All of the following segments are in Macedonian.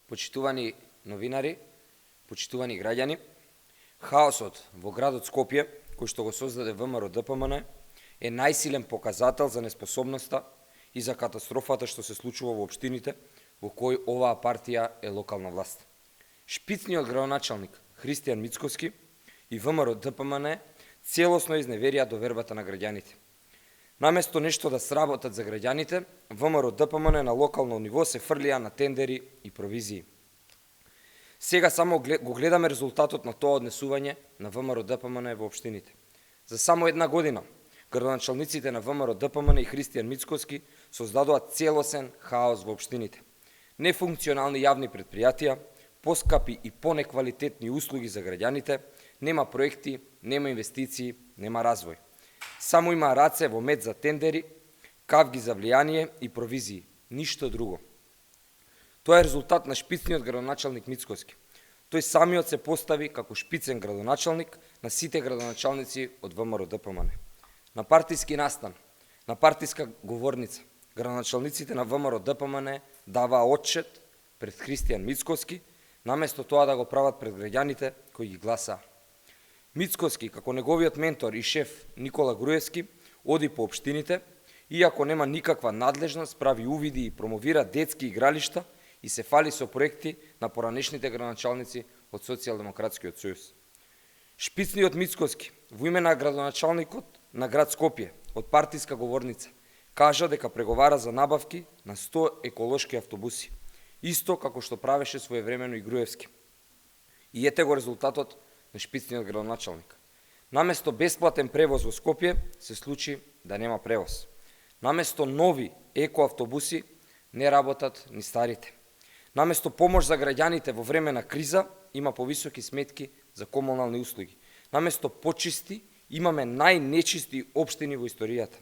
Почитувани новинари, почитувани граѓани, хаосот во градот Скопје, кој што го создаде ВМРО-ДПМН, е најсилен показател за неспособноста и за катастрофата што се случува во општините во кои оваа партија е локална власт. Шпицниот градоначалник Христијан Мицкоски и ВМРО-ДПМН целосно изневерија довербата на граѓаните. Наместо нешто да сработат за граѓаните, ВМРО-ДПМН на локално ниво се фрлија на тендери и провизии. Сега само го гледаме резултатот на тоа однесување на ВМРО-ДПМН во општините. За само една година, градоначалниците на ВМРО-ДПМН и Христијан Мицкоски создадоа целосен хаос во општините. Нефункционални јавни предпријатија, поскапи и понеквалитетни услуги за граѓаните, нема проекти, нема инвестиции, нема развој. Само има раце во мед за тендери, кавги за влијание и провизии, ништо друго. Тоа е резултат на шпицниот градоначалник Мицкоски. Тој самиот се постави како шпицен градоначалник на сите градоначалници од ВМРО-ДПМН. На партиски настан, на партиска говорница, градоначалниците на ВМРО-ДПМН даваа отчет пред Христијан Мицкоски, наместо тоа да го прават пред граѓаните кои ги гласаа. Мицкоски, како неговиот ментор и шеф Никола Груевски, оди по општините, иако нема никаква надлежност, прави увиди и промовира детски игралишта и се фали со проекти на поранешните градоначалници од Социјалдемократскиот сојуз. Шпицниот Мицкоски, во име на градоначалникот на град Скопје, од партиска говорница, кажа дека преговара за набавки на 100 еколошки автобуси, исто како што правеше своевремено и Груевски. И ете го резултатот на шпицниот градоначалник. Наместо бесплатен превоз во Скопје, се случи да нема превоз. Наместо нови екоавтобуси, не работат ни старите. Наместо помош за граѓаните во време на криза, има повисоки сметки за комунални услуги. Наместо почисти, имаме најнечисти општини во историјата.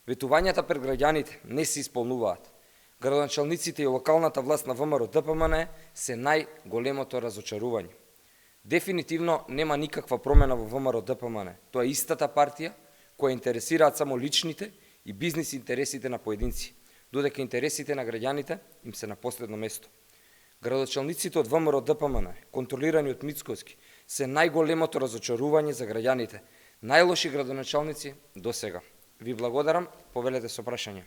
Ветувањата пред граѓаните не се исполнуваат. Градоначалниците и локалната власт на ВМРО-ДПМН се најголемото разочарување. Дефинитивно нема никаква промена во ВМРО-ДПМН. Тоа е истата партија која интересираат само личните и бизнис интересите на поединци, додека интересите на граѓаните им се на последно место. Градоначалниците од ВМРО-ДПМН, контролирани од Мицкоски, се најголемото разочарување за граѓаните, најлоши градоначалници до сега. Ви благодарам, повелете со прашање.